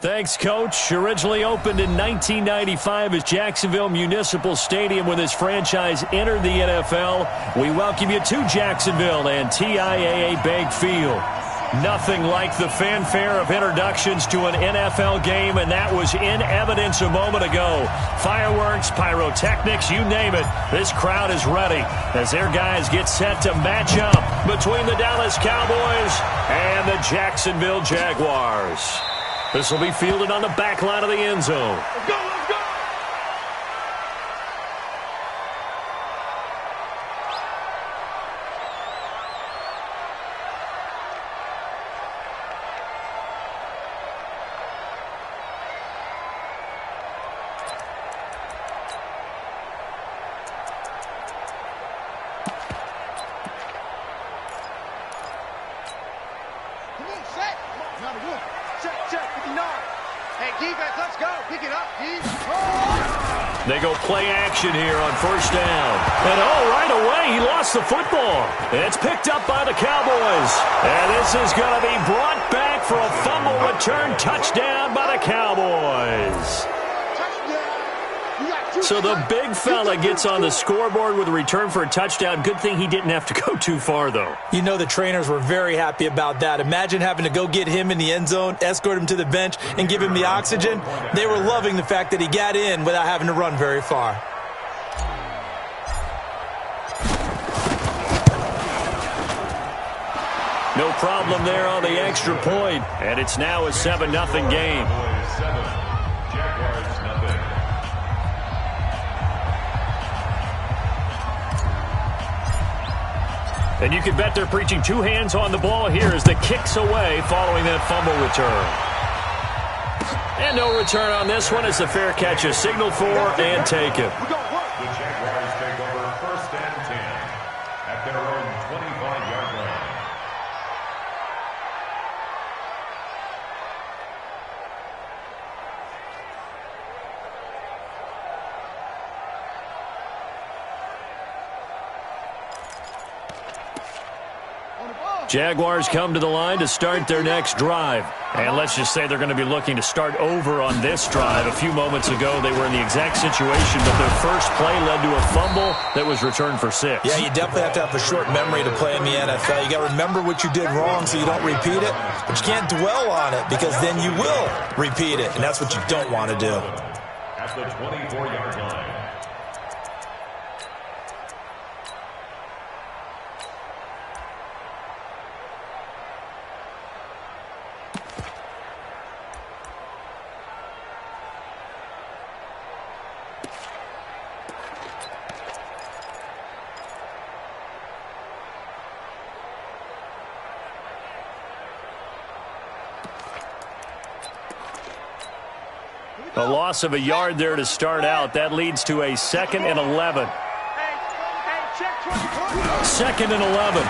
Thanks, Coach. Originally opened in 1995 as Jacksonville Municipal Stadium when this franchise entered the NFL. We welcome you to Jacksonville and TIAA Bank Field. Nothing like the fanfare of introductions to an NFL game, and that was in evidence a moment ago. Fireworks, pyrotechnics, you name it. This crowd is ready as their guys get set to match up between the Dallas Cowboys and the Jacksonville Jaguars. This will be fielded on the back line of the end zone. Let's go, let's go! Come on, set! Not a one. Check, 59. Hey, defense, let's go. Pick it up, D. Oh! They go play action here on first down. And right away, he lost the football. It's picked up by the Cowboys. And this is going to be brought back for a fumble return touchdown by the Cowboys. So the big fella gets on the scoreboard with a return for a touchdown. Good thing he didn't have to go too far, though. You know the trainers were very happy about that. Imagine having to go get him in the end zone, escort him to the bench, and give him the oxygen. They were loving the fact that he got in without having to run very far. No problem there on the extra point. And it's now a 7-0 game. And you can bet they're preaching two hands on the ball here as the kick's away following that fumble return. And no return on this one as the fair catch is signaled for and taken. The Jaguars take over first and 10 at their own 25-yard line. Jaguars come to the line to start their next drive. And let's just say they're going to be looking to start over on this drive. A few moments ago, they were in the exact situation, but their first play led to a fumble that was returned for 6. Yeah, you definitely have to have a short memory to play in the NFL. You got to remember what you did wrong so you don't repeat it, but you can't dwell on it because then you will repeat it, and that's what you don't want to do. At the 24-yard line. A loss of a yard there to start out. That leads to a 2nd and 11. 2nd and 11.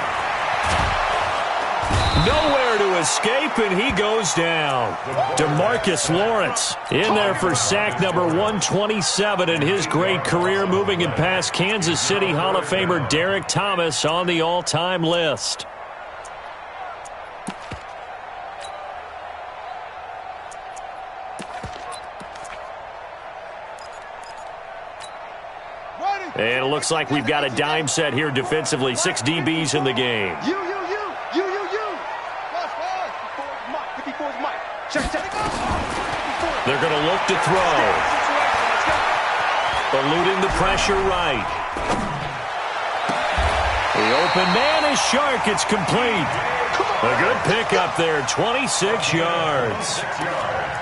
Nowhere to escape, and he goes down. DeMarcus Lawrence in there for sack number 127 in his great career, moving it past Kansas City Hall of Famer Derek Thomas on the all-time list. And it looks like we've got a dime set here defensively. 6 DBs in the game. You. They're going to look to throw. Eluding the pressure right. The open man is Shark. It's complete. A good pickup there, 26 yards.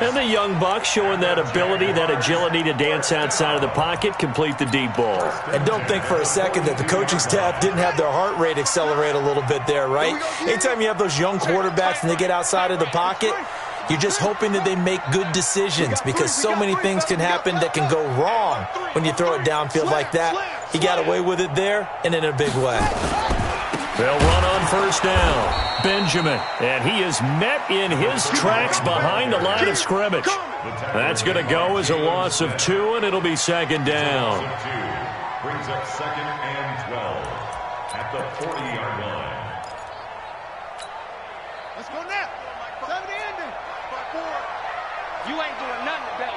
And the young buck showing that ability, that agility to dance outside of the pocket, complete the deep ball. And don't think for a second that the coaching staff didn't have their heart rate accelerate a little bit there, right? Anytime you have those young quarterbacks and they get outside of the pocket, you're just hoping that they make good decisions because so many things can happen that can go wrong when you throw it downfield like that. He got away with it there and in a big way. They'll run on first down. Benjamin, and he is met in his tracks behind the line of scrimmage. That's going to go as a loss of 2, and it'll be 2nd down. Brings up 2nd and 12 at the 40-yard line. Let's go now. 70 ending. You ain't doing nothing today.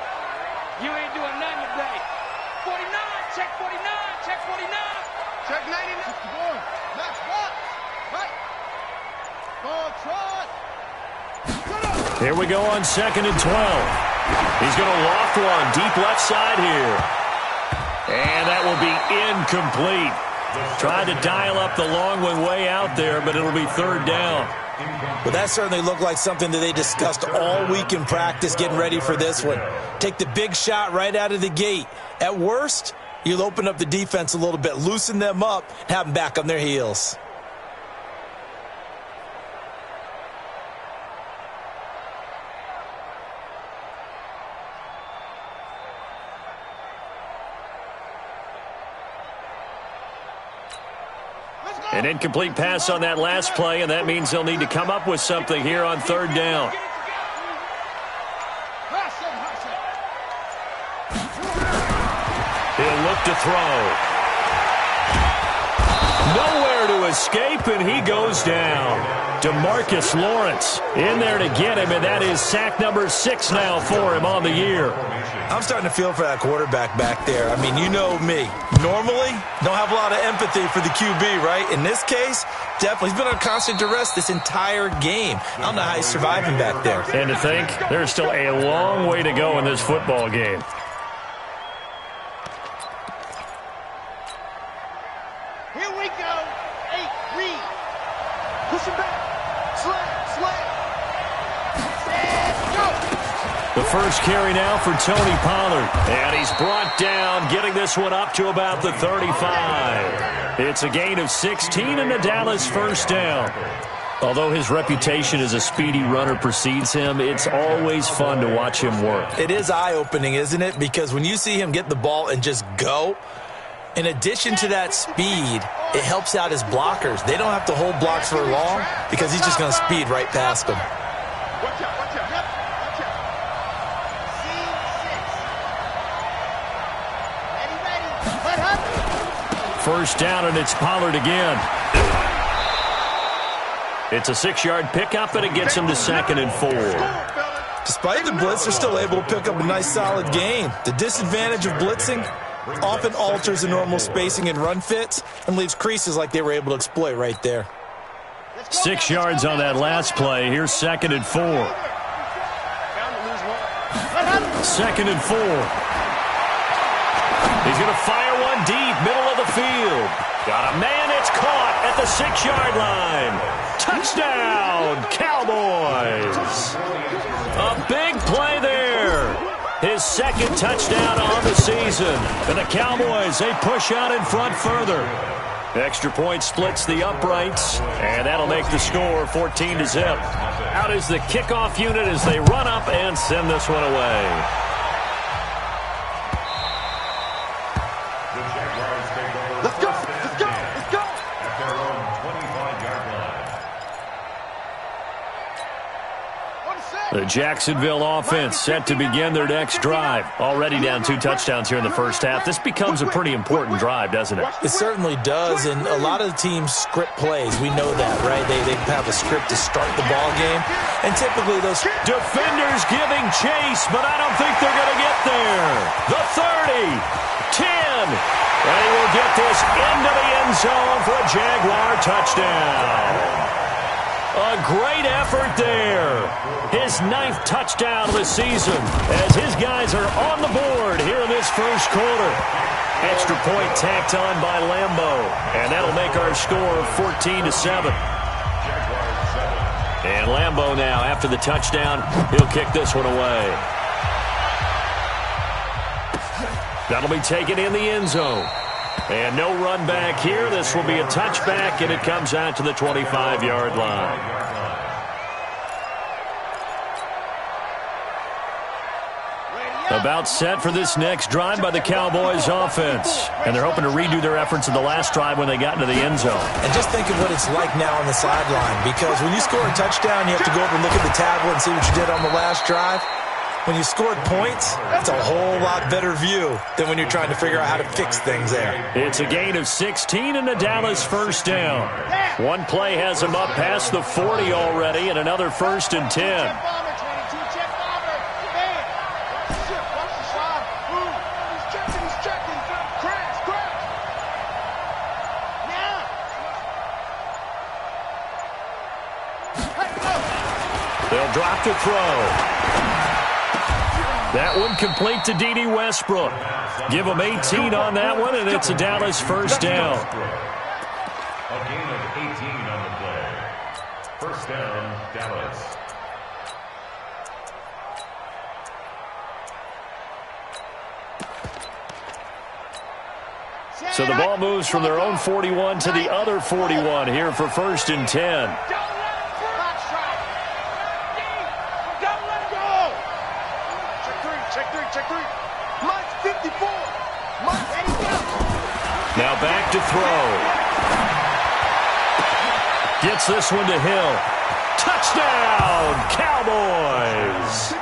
You ain't doing nothing today. 49, check 49, check 49. Check 99. 61. Max box. Right. Ball trot. Here we go on 2nd and 12. He's going to loft one deep left side here. And that will be incomplete. Tried to dial up the long one way out there, but it'll be 3rd down. Well, that certainly looked like something that they discussed all week in practice getting ready for this one. Take the big shot right out of the gate. At worst, you'll open up the defense a little bit, loosen them up, and have them back on their heels. An incomplete pass on that last play, and that means they'll need to come up with something here on 3rd down. He'll look to throw. Nowhere to escape, and he goes down. DeMarcus Lawrence in there to get him, and that is sack number 6 now for him on the year. I'm starting to feel for that quarterback back there. I mean, you know me. Normally, don't have a lot of empathy for the QB, right? In this case, definitely. He's been on constant duress this entire game. I don't know how he's surviving back there. And to think, there's still a long way to go in this football game. Here we go. 8, read. Push him back. Slam. And go. The first carry now for Tony Pollard. And he's brought down, getting this one up to about the 35. It's a gain of 16 and the Dallas 1st down. Although his reputation as a speedy runner precedes him, it's always fun to watch him work. It is eye-opening, isn't it? Because when you see him get the ball and just go, in addition to that speed, it helps out his blockers. They don't have to hold blocks for long because he's just going to speed right past them. Watch out. Yep. Watch out. C6. Ready. What happened? 1st down, and it's Pollard again. It's a 6-yard pickup, and it gets him to 2nd and 4. Despite the blitz, they're still able to pick up a nice, solid gain. The disadvantage of blitzing often alters the normal spacing and run fits and leaves creases like they were able to exploit right there. 6 yards on that last play. Here's 2nd and 4. 2nd and 4. He's going to fire one deep, middle of the field. Got a man, it's caught at the 6-yard line. Touchdown, Cowboys. A big play there. His 2nd touchdown on the season. And the Cowboys, they push out in front further. Extra point splits the uprights, and that'll make the score 14-0. Out is the kickoff unit as they run up and send this one away. Let's go. At their own 25-yard line. The Jacksonville offense set to begin their next drive. Already down 2 touchdowns here in the first half. This becomes a pretty important drive, doesn't it? It certainly does, and a lot of the teams script plays. We know that, right? They have a script to start the ball game, and typically those defenders giving chase, but I don't think they're going to get there. The 30, 10, and he will get this into the end zone for a Jaguar touchdown. A great effort there. His 9th touchdown of the season as his guys are on the board here in this first quarter. Extra point tacked on by Lambeau, and that'll make our score 14-7. And Lambeau now, after the touchdown, he'll kick this one away. That'll be taken in the end zone. And no run back here. This will be a touchback, and it comes out to the 25-yard line. About set for this next drive by the Cowboys offense. And they're hoping to redo their efforts in the last drive when they got into the end zone. And just think of what it's like now on the sideline, because when you score a touchdown, you have to go over and look at the tablet and see what you did on the last drive. When you scored points, it's a whole lot better view than when you're trying to figure out how to fix things there. It's a gain of 16 and a Dallas 1st down. One play has them up past the 40 already, and another 1st and 10. They'll drop to throw. That one complete to D.D. Westbrook. Give him 18 on that one, and it's a Dallas first down. A gain of 18 on the play. First down, Dallas. So the ball moves from their own 41 to the other 41 here for first and 10. Check three. Mike's 54. Mike, there you go. Now back to throw. Gets this one to Hill. Touchdown, Cowboys.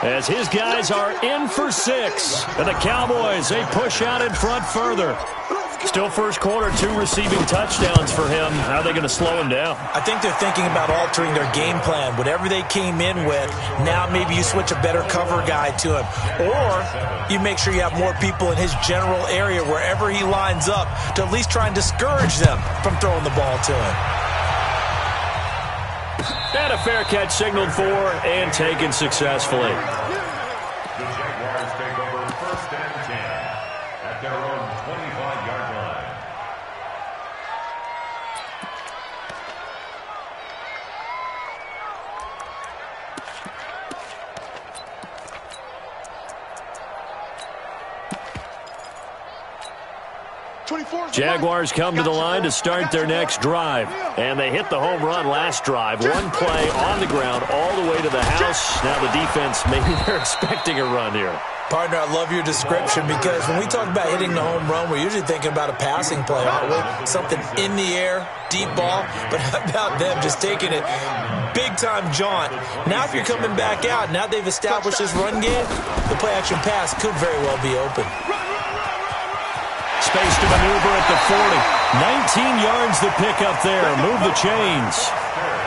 As his guys are in for 6. And the Cowboys, they push out in front further. Still first quarter, 2 receiving touchdowns for him. How are they going to slow him down? I think they're thinking about altering their game plan. Whatever they came in with, now maybe you switch a better cover guy to him. Or you make sure you have more people in his general area wherever he lines up to at least try and discourage them from throwing the ball to him. And a fair catch signaled for and taken successfully. The Jaguars take over first and 10 at their own 25-yard line. Jaguars come to the line to start their next drive. And they hit the home run last drive. One play on the ground all the way to the house. Now the defense, maybe they're expecting a run here. Partner, I love your description because when we talk about hitting the home run, we're usually thinking about a passing play, aren't we? Something in the air, deep ball. But how about them just taking it big-time jaunt? Now if you're coming back out, now they've established this run game, the play-action pass could very well be open. Space to maneuver at the 40. 19 yards to pick up there. Move the chains.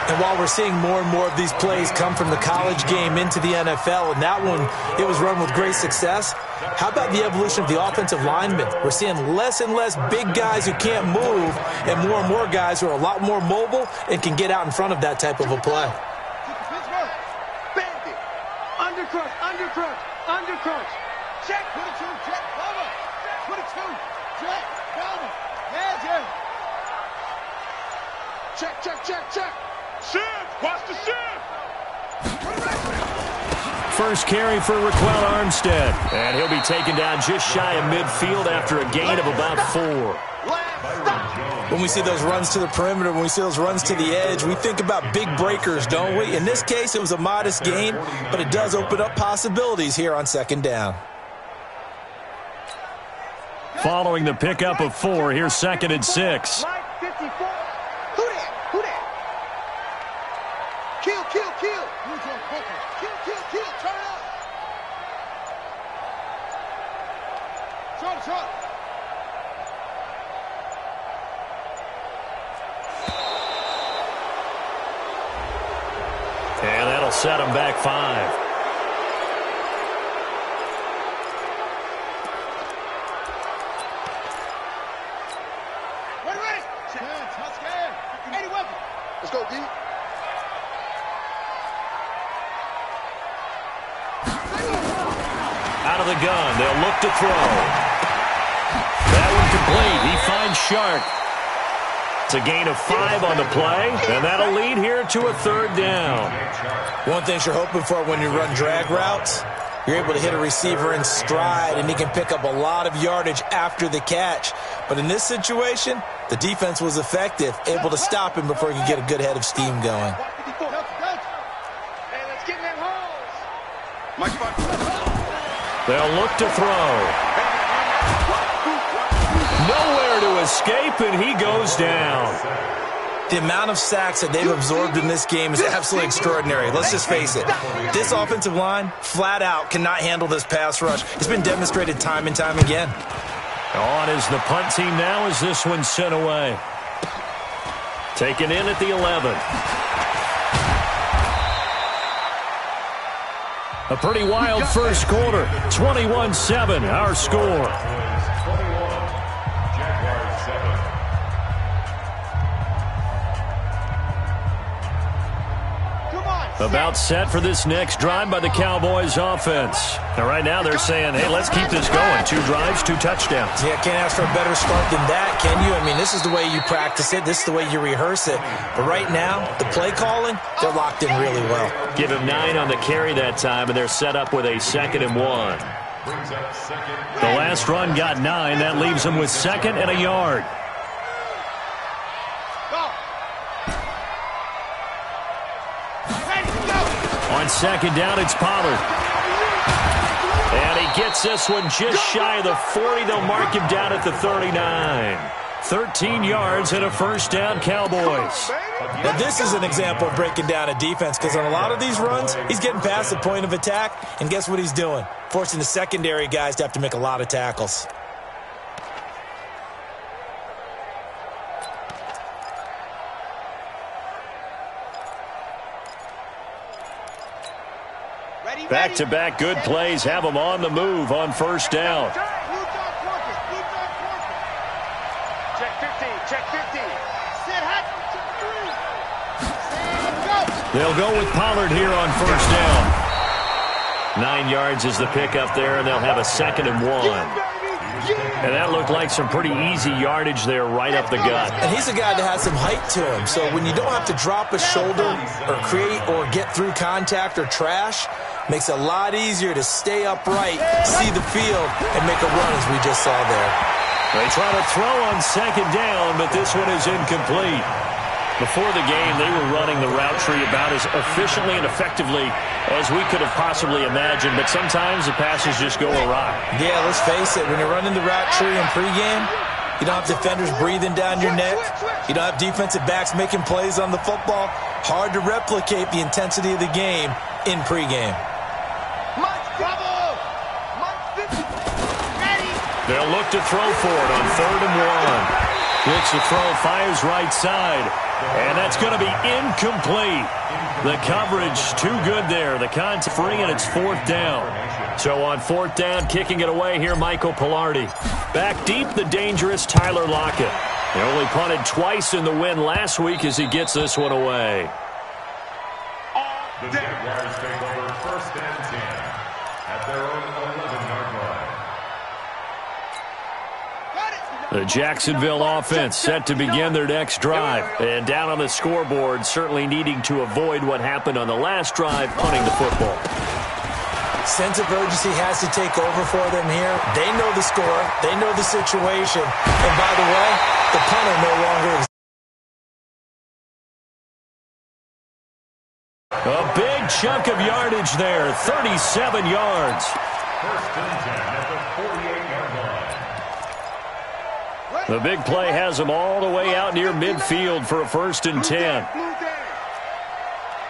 And while we're seeing more and more of these plays come from the college game into the NFL, and that one, it was run with great success, how about the evolution of the offensive linemen? We're seeing less and less big guys who can't move and more guys who are a lot more mobile and can get out in front of that type of a play. Bandit. Undercrunch. Check. 22, check. Cover. 22, check. Cover. Yeah. Check. Shift. Watch the shift. First carry for Raquel Armstead. And he'll be taken down just shy of midfield after a gain of about 4. When we see those runs to the perimeter, when we see those runs to the edge, we think about big breakers, don't we? In this case, it was a modest gain, but it does open up possibilities here on second down. Following the pickup of 4, here's second and 6. Mike, 54. Who that? Kill. Kill. Turn up. Short. And that'll set him back 5. Let's go, D. Out of the gun, they'll look to throw. That one complete. He finds Shark. It's a gain of 5 on the play, and that'll lead here to a third down. One thing you're hoping for when you run drag routes, you're able to hit a receiver in stride, and he can pick up a lot of yardage after the catch. But in this situation, the defense was effective, able to stop him before he could get a good head of steam going. Hey, let's get in them holes. They'll look to throw. Nowhere to escape, and he goes down. The amount of sacks that they've absorbed in this game is absolutely extraordinary. Let's just face it. This offensive line, flat out, cannot handle this pass rush. It's been demonstrated time and time again. On is the punt team now as this one's sent away. Taken in at the 11. A pretty wild first quarter. 21-7, our score. About set for this next drive by the Cowboys offense. And right now they're saying, hey, let's keep this going. 2 drives, 2 touchdowns. Yeah, can't ask for a better start than that, can you? I mean, this is the way you practice it. This is the way you rehearse it. But right now, the play calling, they're locked in really well. Give him 9 on the carry that time, and they're set up with a 2nd and 1. The last run got 9. That leaves them with 2nd and a yard. On 2nd down, it's Pollard. And he gets this one just shy of the 40. They'll mark him down at the 39. 13 yards and a first down, Cowboys. Now, this is an example of breaking down a defense, because on a lot of these runs, he's getting past the point of attack, and guess what he's doing? Forcing the secondary guys to have to make a lot of tackles. Back-to-back good plays have them on the move on first down. Check 50, check 50. They'll go with Pollard here on first down. 9 yards is the pickup there, and they'll have a 2nd and 1. And that looked like some pretty easy yardage there right up the gut. And he's a guy that has some height to him, so when you don't have to drop a shoulder or create or get through contact or trash, makes it a lot easier to stay upright, see the field, and make a run as we just saw there. They try to throw on 2nd down, but this one is incomplete. Before the game, they were running the route tree about as efficiently and effectively as we could have possibly imagined, but sometimes the passes just go awry. Yeah, let's face it, when you're running the route tree in pregame, you don't have defenders breathing down your neck. You don't have defensive backs making plays on the football. Hard to replicate the intensity of the game in pregame. They'll look to throw for it on 3rd and 1. Looks to throw, fires right side. And that's going to be incomplete. The coverage too good there. The contact free, and it's 4th down. So on 4th down, kicking it away here, Michael Pilardi. Back deep, the dangerous Tyler Lockett. He only punted twice in the win last week as he gets this one away. The Jaguars take over 1st and 10 at their own 11-yard line. The Jacksonville offense set to begin their next drive. And down on the scoreboard, certainly needing to avoid what happened on the last drive, punting the football. Sense of urgency has to take over for them here. They know the score. They know the situation. And by the way, the punter no longer exists. A big chunk of yardage there, 37 yards. 1st and 10 at the 48-yard line. The big play has them all the way out near midfield for a 1st and 10.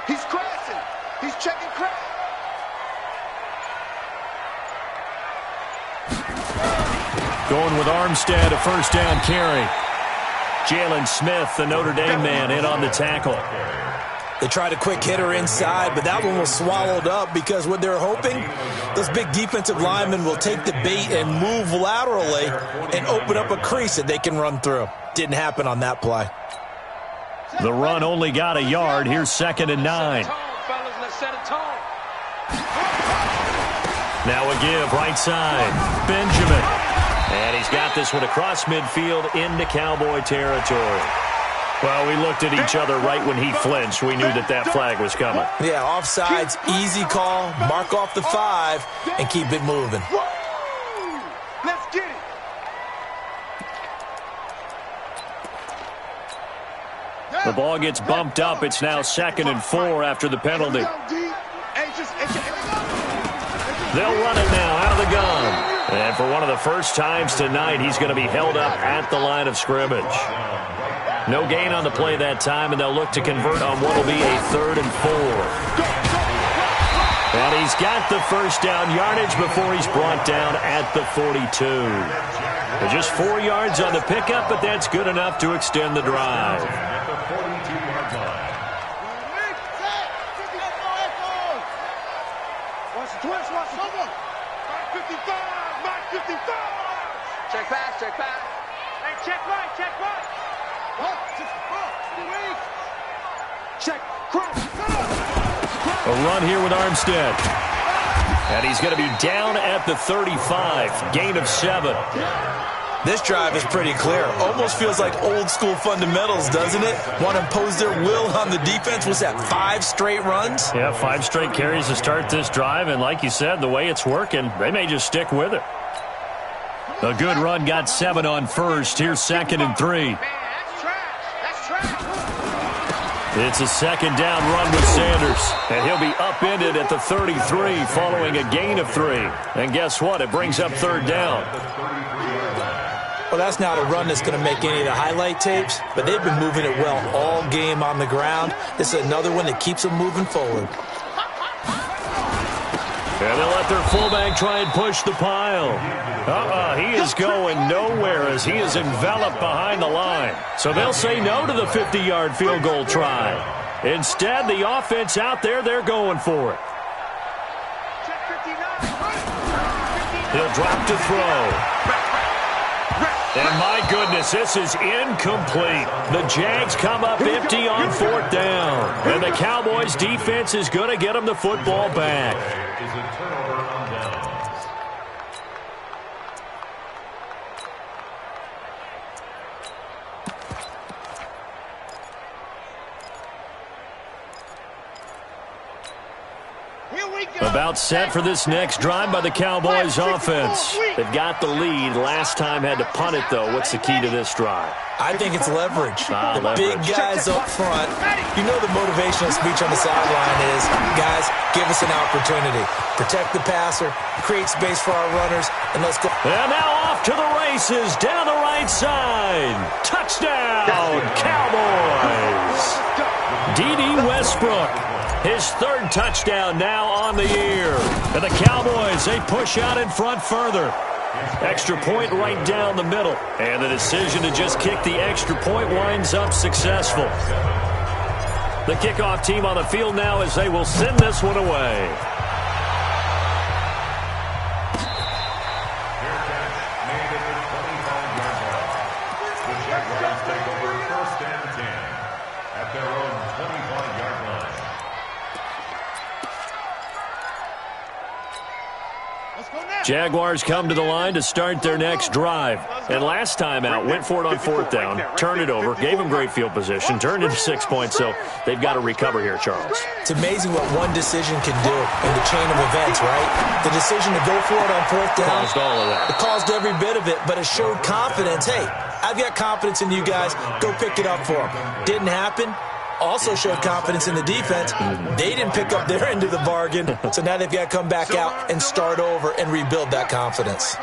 He's crossing. He's checking crack. Going with Armstead, a 1st down carry. Jalen Smith, the Notre Dame man, in on the tackle. They tried a quick hitter inside, but that one was swallowed up because what they're hoping, those big defensive linemen will take the bait and move laterally and open up a crease that they can run through. Didn't happen on that play. The run only got a yard. Here's 2nd and 9. Now a give, right side. Benjamin. And he's got this one across midfield into Cowboy territory. Well, we looked at each other right when he flinched. We knew that that flag was coming. Yeah, offsides, easy call, mark off the 5, and keep it moving. Let's get it. The ball gets bumped up. It's now 2nd and 4 after the penalty. They'll run it now out of the gun. And for one of the first times tonight, he's going to be held up at the line of scrimmage. No gain on the play that time, and they'll look to convert on what will be a 3rd and 4. And he's got the first down yardage before he's brought down at the 42. Just 4 yards on the pickup, but that's good enough to extend the drive. At the 42-yard line. Watch the twist, watch someone. 55. Check pass, check pass. Hey, check right, check right. What? Check cross. A run here with Armstead. And he's going to be down at the 35. Gain of 7. This drive is pretty clear. Almost feels like old school fundamentals, doesn't it? Want to impose their will on the defense. Was that 5 straight runs? Yeah, 5 straight carries to start this drive. And like you said, the way it's working, they may just stick with it. A good run got 7 on first. Here's 2nd and 3. It's a 2nd down run with Sanders. And he'll be upended at the 33 following a gain of 3. And guess what? It brings up 3rd down. Well, that's not a run that's going to make any of the highlight tapes, but they've been moving it well all game on the ground. This is another one that keeps them moving forward. And they'll let their fullback try and push the pile. He is going nowhere as he is enveloped behind the line. So they'll say no to the 50-yard field goal try. Instead, the offense out there, they're going for it. He'll drop to throw. And my goodness, this is incomplete. The Jags come up empty on 4th down. And the Cowboys defense is going to get them the football back. Is a turnover on downs. About set for this next drive by the Cowboys offense. They've got the lead. Last time had to punt it, though. What's the key to this drive? I think it's leverage. The leverage. Big guys up front. You know the motivational speech on the sideline is, guys, give us an opportunity. Protect the passer, create space for our runners, and let's go. And now off to the races down the right side. Touchdown, Cowboys. D.D. Westbrook. His 3rd touchdown now on the year. And the Cowboys, they push out in front further. Extra point right down the middle. And the decision to just kick the extra point winds up successful. The kickoff team on the field now as they will send this one away. The Jaguars take over 1st and 10 at their own 25-yard line. Jaguars come to the line to start their next drive. And last time out, went for it on 4th down, turned it over, gave them great field position, turned into 6 points, so they've got to recover here, Charles. It's amazing what one decision can do in the chain of events, right? The decision to go for it on 4th down. Caused all of that. It caused every bit of it, but it showed confidence. Hey, I've got confidence in you guys. Go pick it up for them. Didn't happen. Also showed confidence in the defense. They didn't pick up their end of the bargain, so now they've got to come back out and start over and rebuild that confidence.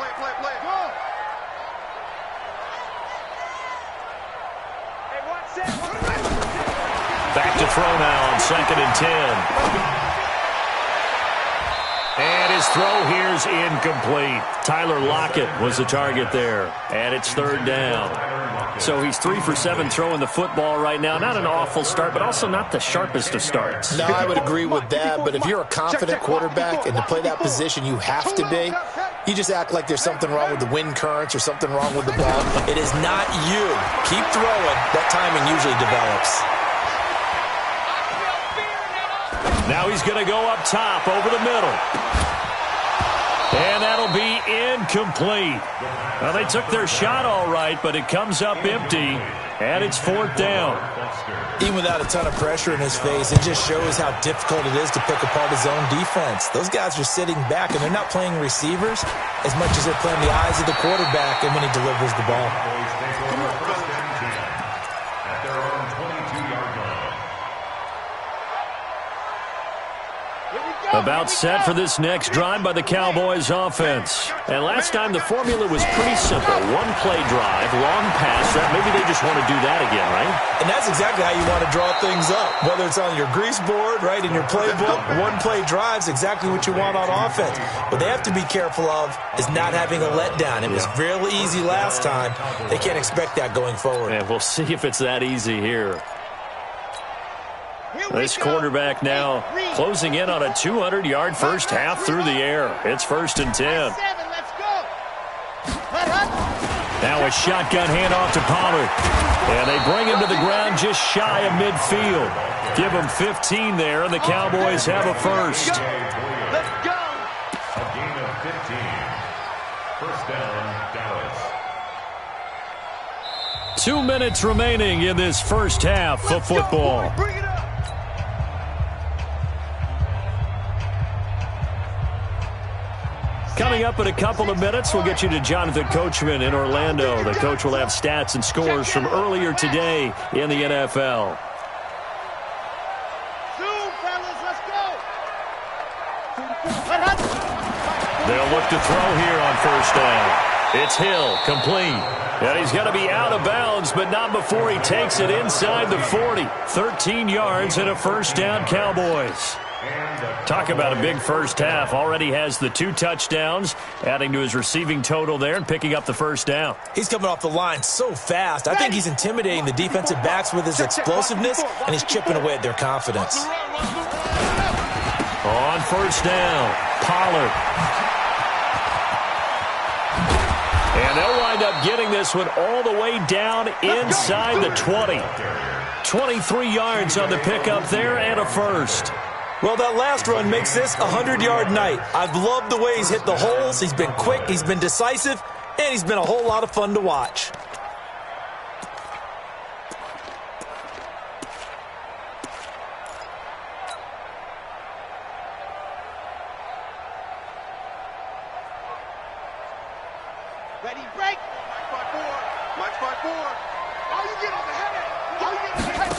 Back to throw now on 2nd and 10. And his throw here's incomplete. Tyler Lockett was the target there. And it's 3rd down. So he's 3 for 7 throwing the football right now. Not an awful start, but also not the sharpest of starts. No, I would agree with that. But if you're a confident quarterback and to play that position you have to be, you just act like there's something wrong with the wind currents or something wrong with the ball. It is not you. Keep throwing. That timing usually develops. Now he's going to go up top over the middle. And that'll be incomplete. Well, they took their shot all right, but it comes up empty, and it's 4th down. Even without a ton of pressure in his face, it just shows how difficult it is to pick apart his own defense. Those guys are sitting back, and they're not playing receivers as much as they're playing the eyes of the quarterback and when he delivers the ball. At their own 22-yard line. About set for this next drive by the Cowboys offense. And last time the formula was pretty simple. One-play drive, long pass. Maybe they just want to do that again, right? And that's exactly how you want to draw things up. Whether it's on your grease board, right, in your playbook, one-play drive's exactly what you want on offense. What they have to be careful of is not having a letdown. It was real easy last time. They can't expect that going forward. And we'll see if it's that easy here. This quarterback now closing in on a 200-yard first half through the air. It's 1st and 10. Now a shotgun handoff to Pollard. And they bring him to the ground just shy of midfield. Give him 15 there, and the Cowboys have a first. Let's go. A gain of 15. First down, Dallas. 2 minutes remaining in this first half of football. Bring it up. Coming up in a couple of minutes, we'll get you to Jonathan Coachman in Orlando. The coach will have stats and scores from earlier today in the NFL. Soon, fellas, let's go. They'll look to throw here on first down. It's Hill, complete. And he's going to be out of bounds, but not before he takes it inside the 40. 13 yards and a first down, Cowboys. Talk about a big first half. Already has the 2 touchdowns, adding to his receiving total there and picking up the first down. He's coming off the line so fast. I think he's intimidating the defensive backs with his explosiveness, and he's chipping away at their confidence. On first down, Pollard. And they'll wind up getting this one all the way down inside the 20. 23 yards on the pickup there and a first. Well, that last run makes this a 100-yard night. I've loved the way he's hit the holes. He's been quick, he's been decisive, and he's been a whole lot of fun to watch. Ready, break. March by 4. All you get on the head. All you get on the head.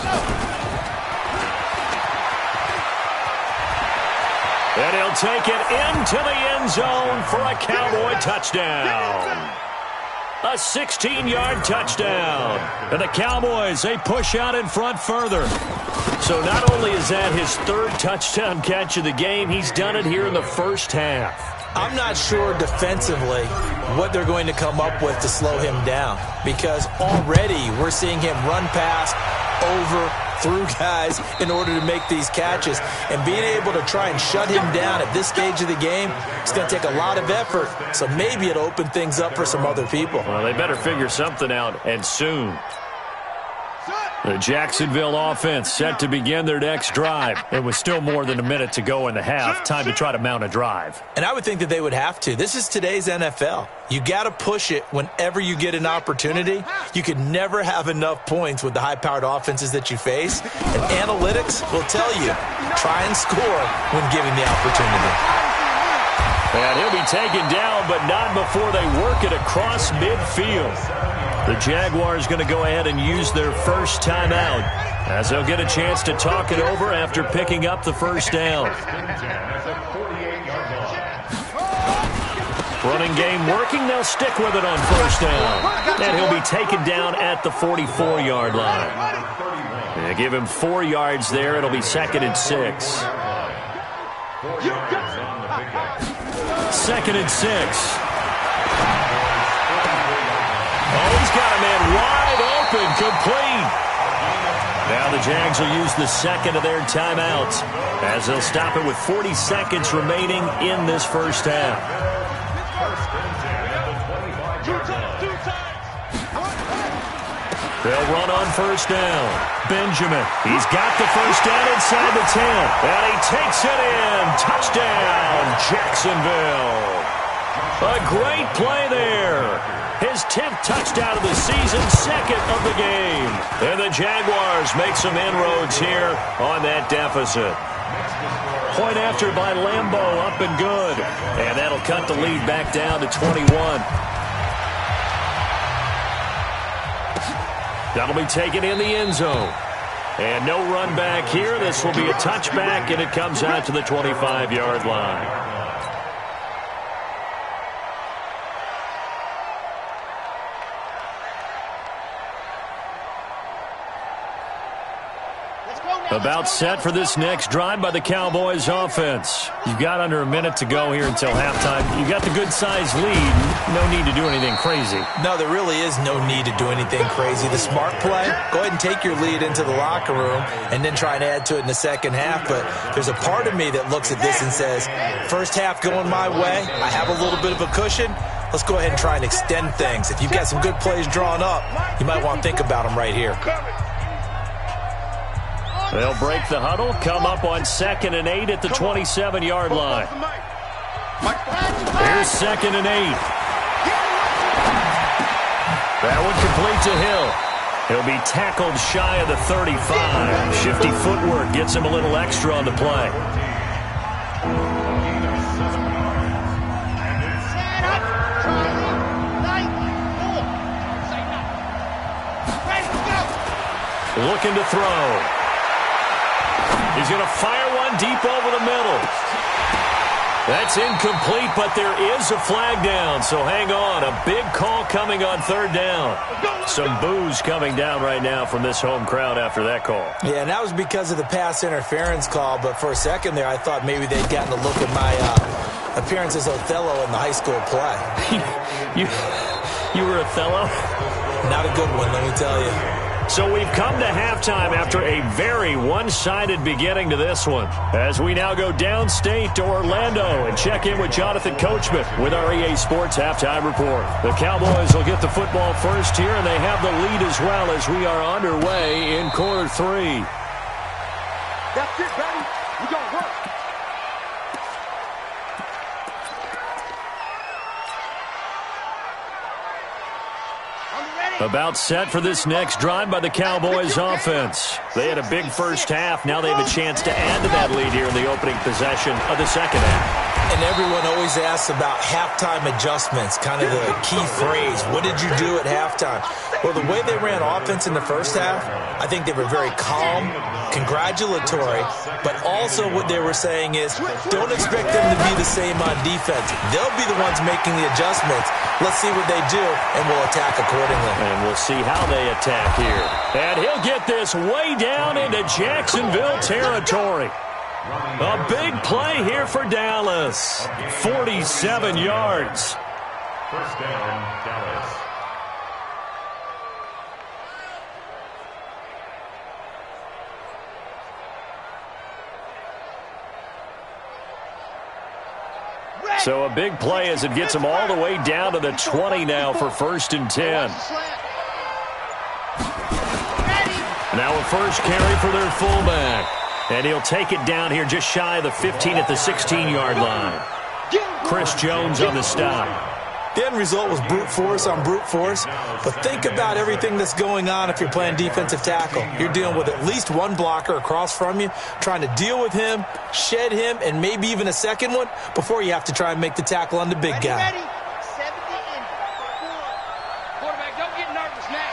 And he'll take it into the end zone for a Cowboy touchdown. A 16-yard touchdown. And the Cowboys, they push out in front further. So not only is that his 3rd touchdown catch of the game, he's done it here in the first half. I'm not sure defensively what they're going to come up with to slow him down, because already we're seeing him run past, over, through guys in order to make these catches. And being able to try and shut him down at this stage of the game, it's going to take a lot of effort. So maybe it'll open things up for some other people. Well, they better figure something out, and soon. The Jacksonville offense set to begin their next drive. It was still more than a minute to go in the half. Time to try to mount a drive. And I would think that they would have to. This is today's NFL. You got to push it whenever you get an opportunity. You can never have enough points with the high-powered offenses that you face. And analytics will tell you, try and score when given the opportunity. And he'll be taken down, but not before they work it across midfield. The Jaguars going to go ahead and use their first timeout as they'll get a chance to talk it over after picking up the first down. Running game working. They'll stick with it on first down. And he'll be taken down at the 44-yard line. They give him 4 yards there. It'll be 2nd and 6. 2nd and 6. Oh, he's got a man wide open, complete. Now the Jags will use the 2nd of their timeouts as they'll stop it with 40 seconds remaining in this first half. They'll run on first down. Benjamin, he's got the first down inside the 10. And he takes it in. Touchdown, Jacksonville. A great play there. His 10th touchdown of the season, 2nd of the game. And the Jaguars make some inroads here on that deficit. Point after by Lambeau, up and good. And that'll cut the lead back down to 21. That'll be taken in the end zone. And no run back here. This will be a touchback, and it comes out to the 25-yard line. About set for this next drive by the Cowboys offense. You've got under a minute to go here until halftime. You've got the good-sized lead. No need to do anything crazy. No, there really is no need to do anything crazy. The smart play, go ahead and take your lead into the locker room and then try and add to it in the second half. But there's a part of me that looks at this and says, first half going my way, I have a little bit of a cushion. let's go ahead and try and extend things. If you've got some good plays drawn up, you might want to think about them right here. They'll break the huddle, come up on 2nd and 8 at the 27-yard line. Here's 2nd and 8. That one complete to Hill. He'll be tackled shy of the 35. Shifty footwork gets him a little extra on the play. Looking to throw. He's going to fire one deep over the middle. That's incomplete, but there is a flag down, so hang on. A big call coming on 3rd down. Some boos coming down right now from this home crowd after that call. Yeah, and that was because of the pass interference call, but for a second there I thought maybe they'd gotten a look at my appearance as Othello in the high school play. You were Othello? Not a good one, let me tell you. So we've come to halftime after a very one-sided beginning to this one. As we now go downstate to Orlando and check in with Jonathan Coachman with our EA Sports Halftime Report. The Cowboys will get the football first here, and they have the lead as well as we are underway in quarter 3. That's it, baby. We gonna work. About set for this next drive by the Cowboys offense. They had a big first half. Now they have a chance to add to that lead here in the opening possession of the second half. And everyone always asks about halftime adjustments, kind of the key phrase. What did you do at halftime? Well, the way they ran offense in the first half, I think they were very calm, congratulatory, but also what they were saying is don't expect them to be the same on defense. They'll be the ones making the adjustments. Let's see what they do, and we'll attack accordingly. And we'll see how they attack here. And he'll get this way down into Jacksonville territory. A big play here for Dallas. 47 yards. First down, Dallas. So a big play as it gets them all the way down to the 20 now for 1st and 10. Now a first carry for their fullback. And he'll take it down here just shy of the 15 at the 16-yard line. Chris Jones on the stop. The end result was brute force on brute force, but think about everything that's going on if you're playing defensive tackle. You're dealing with at least one blocker across from you, trying to deal with him, shed him, and maybe even a second one before you have to try and make the tackle on the big guy. Quarterback, don't get nervous now.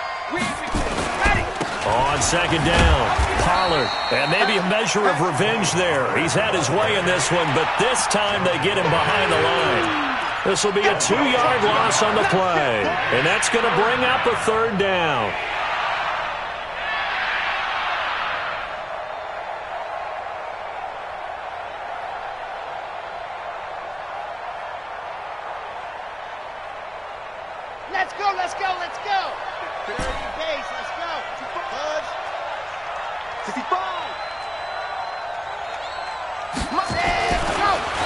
Ready. On 2nd down, Pollard. And maybe a measure of revenge there. He's had his way in this one, but this time they get him behind the line. This will be a 2-yard loss on the play. And that's going to bring up a 3rd down. Let's go, let's go, let's go. 30 base, let's go. Buzz. 65.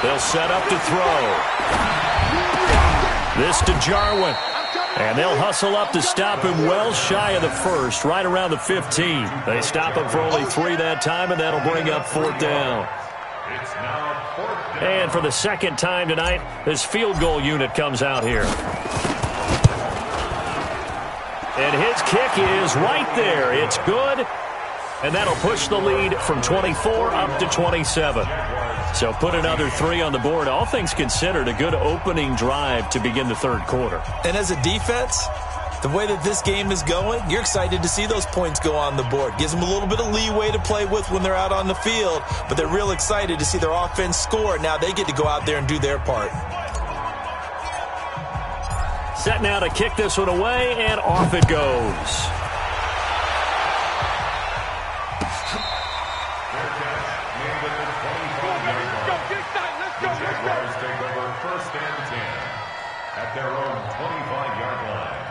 They'll set up to throw. This to Jarwin. And they'll hustle up to stop him well shy of the 1st, right around the 15. They stop him for only 3 that time, and that'll bring up 4th down. It's now 4th down. And for the 2nd time tonight, this field goal unit comes out here. And his kick is right there. It's good. And that'll push the lead from 24 up to 27. So put another 3 on the board. All things considered, a good opening drive to begin the 3rd quarter. And as a defense, the way that this game is going, you're excited to see those points go on the board. Gives them a little bit of leeway to play with when they're out on the field, but they're real excited to see their offense score. Now they get to go out there and do their part. Set now to kick this one away, and off it goes. Jaguars take over 1st and 10 at their own 25-yard line.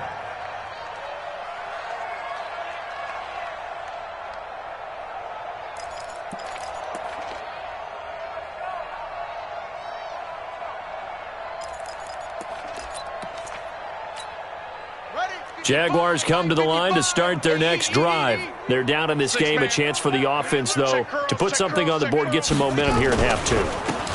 Jaguars come to the line to start their next drive. They're down in this game. A chance for the offense, though, to put something on the board, get some momentum here in half two.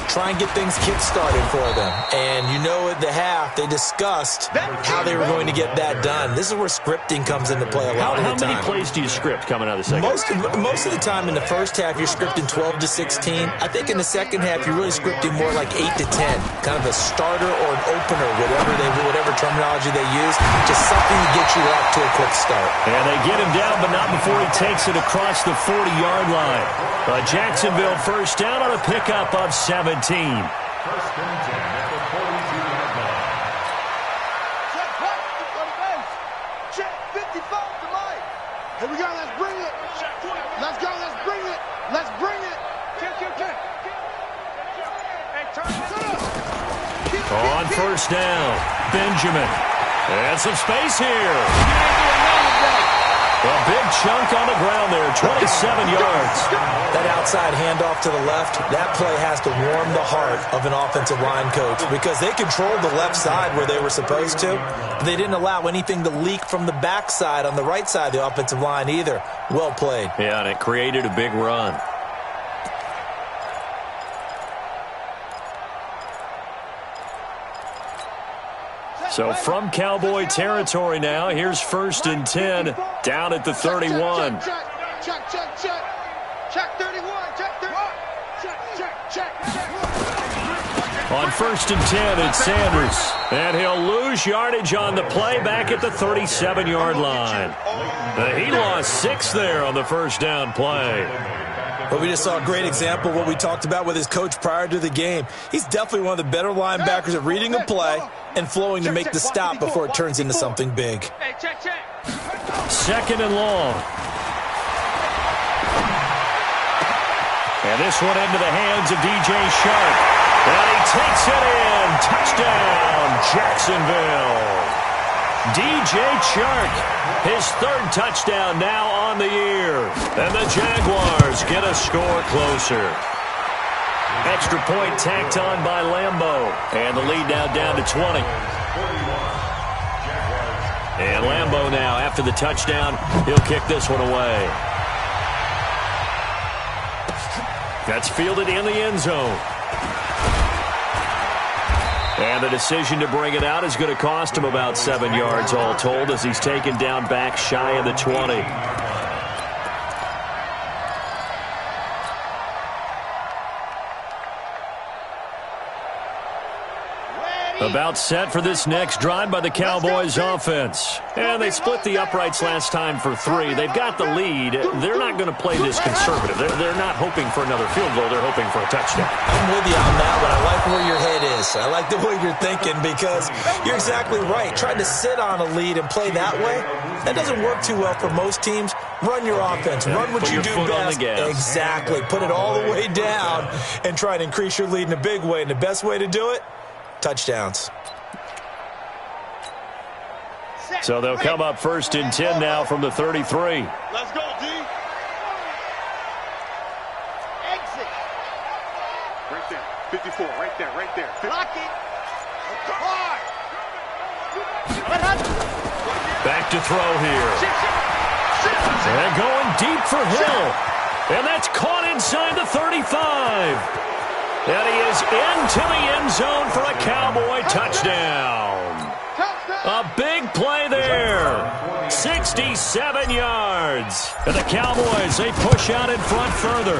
Try and get things kick-started for them. And you know at the half, they discussed how they were going to get that done. This is where scripting comes into play a lot of the time. How many plays do you script coming out of the second? Most of the time in the first half, you're scripting 12 to 16. I think in the second half, you're really scripting more like 8 to 10. Kind of a starter or an opener, whatever terminology they use. Just something to get you off to a quick start. And they get him down, but not before he takes it across the 40-yard line. Jacksonville first down on a pickup of 17. First and 10 at the 42-yard line. Check, what? On the base. Check, 55 to Mike. Here we go, let's bring it. Let's go, let's bring it. Let's bring it. Check. Hey, turn it. On first down, Benjamin. And some space here. A big chunk on the ground there, 27 yards. That outside handoff to the left, that play has to warm the heart of an offensive line coach because they controlled the left side where they were supposed to, but they didn't allow anything to leak from the backside on the right side of the offensive line either. Well played. Yeah, and it created a big run. So from Cowboy territory now, here's first and 10 down at the 31. Check 31. Check. On first and 10, it's Sanders. And he'll lose yardage on the play back at the 37-yard line. He lost 6 there on the first down play. But we just saw a great example of what we talked about with his coach prior to the game. He's definitely one of the better linebackers at reading a play and flowing to make the stop before it turns into something big. Hey, check. Second and long. And this one into the hands of DJ Shark. And he takes it in. Touchdown, Jacksonville. DJ Shark, his third touchdown now on the year. And the Jaguars get a score closer. Extra point tacked on by Lambeau. And the lead now down to 20. And Lambeau now, after the touchdown, he'll kick this one away. That's fielded in the end zone. And the decision to bring it out is going to cost him about 7 yards all told as he's taken down back shy of the 20. About set for this next drive by the Cowboys offense. And they split the uprights last time for 3. They've got the lead. They're not going to play this conservative. They're not hoping for another field goal. They're hoping for a touchdown. I'm with you on that one. I like where your head is. I like the way you're thinking because you're exactly right. Trying to sit on a lead and play that way, that doesn't work too well for most teams. Run your offense. Run what you do best. Exactly. Put it all the way down and try to increase your lead in a big way. And the best way to do it, touchdowns. So they'll come up first and 10 now from the 33. Let's go, D. Exit. Right there. 54. Right there. Lock it. Hard. Back to throw here. And going deep for Hill. And that's caught inside the 35. And he is into the end zone for a Cowboy touchdown. A big play there. 67 yards. And the Cowboys, they push out in front further.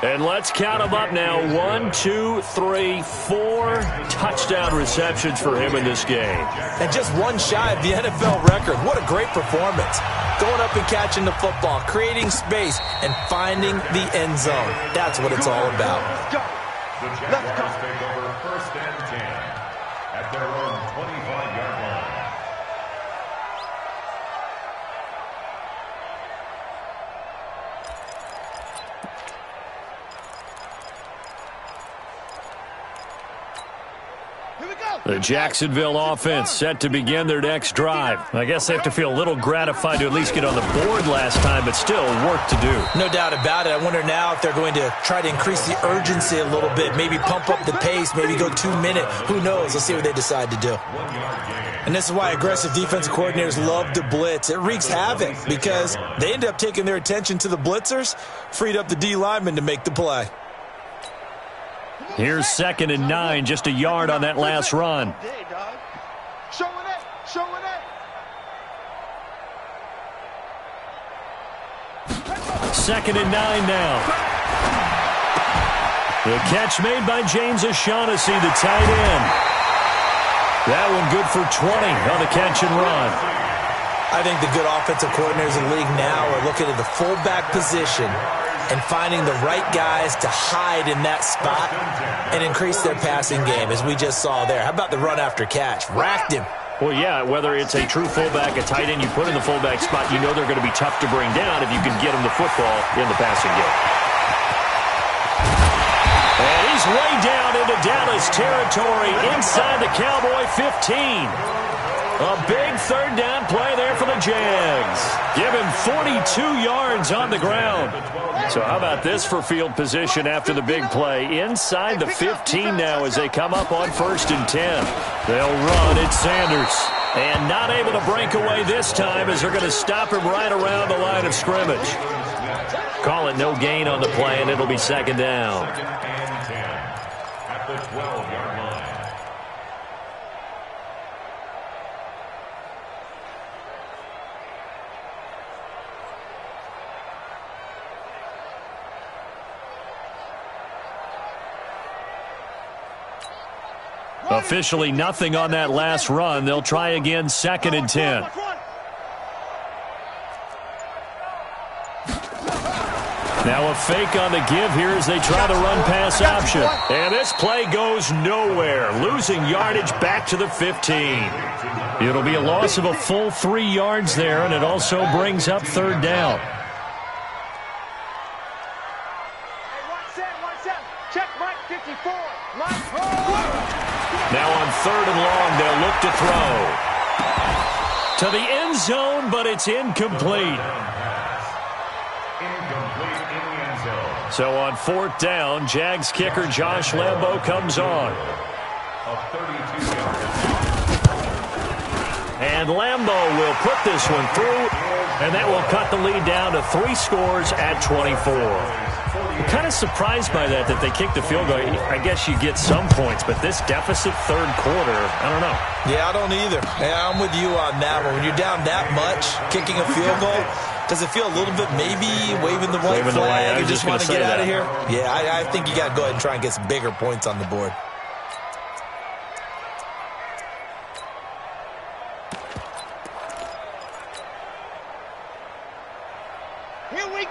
And let's count them up now. 1, 2, 3, 4 touchdown receptions for him in this game. And just one shy of the NFL record. What a great performance. Going up and catching the football, creating space, and finding the end zone. That's what it's all about. The Jaguars take over first and 10 at their own 25-yard line. The Jacksonville offense set to begin their next drive. I guess they have to feel a little gratified to at least get on the board last time, but still work to do. No doubt about it. I wonder now if they're going to try to increase the urgency a little bit, maybe pump up the pace, maybe go 2 minute. Who knows? Let's see what they decide to do. And this is why aggressive defensive coordinators love to blitz. It wreaks havoc because they end up taking their attention to the blitzers, freed up the D lineman to make the play. Here's 2nd and 9, just a yard on that last run. Show it. 2nd and 9 now. The catch made by James O'Shaughnessy, the tight end. That one good for 20 on the catch and run. I think the good offensive coordinators in the league now are looking at the fullback position and finding the right guys to hide in that spot and increase their passing game, as we just saw there. How about the run after catch? Racked him. Well, yeah, whether it's a true fullback, a tight end you put in the fullback spot, you know they're going to be tough to bring down if you can get them the football in the passing game. And he's way down into Dallas territory inside the Cowboy 15. A big 3rd down play there for the Jags. Give him 42 yards on the ground. So how about this for field position after the big play? Inside the 15 now as they come up on 1st and 10. They'll run. It's Sanders. And not able to break away this time as they're going to stop him right around the line of scrimmage. Call it no gain on the play, and it'll be 2nd down. At the 12-yard line. Officially nothing on that last run. They'll try again, 2nd and 10. Now a fake on the give here as they try the run-pass option. And this play goes nowhere, losing yardage back to the 15. It'll be a loss of a full 3 yards there, and it also brings up 3rd down. Now on 3rd and long, they'll look to throw. To the end zone, but it's incomplete. So on 4th down, Jags kicker Josh Lambo comes on. And Lambo will put this one through, and that will cut the lead down to 3 scores at 24. I'm kind of surprised by that they kicked the field goal. I guess you get some points, but this deficit 3rd quarter, I don't know. Yeah, I don't either. Yeah, I'm with you on that one. When you're down that much, kicking a field goal, does it feel a little bit maybe waving the white flag? You just want to get out of here? Yeah, I think you got to go ahead and try and get some bigger points on the board.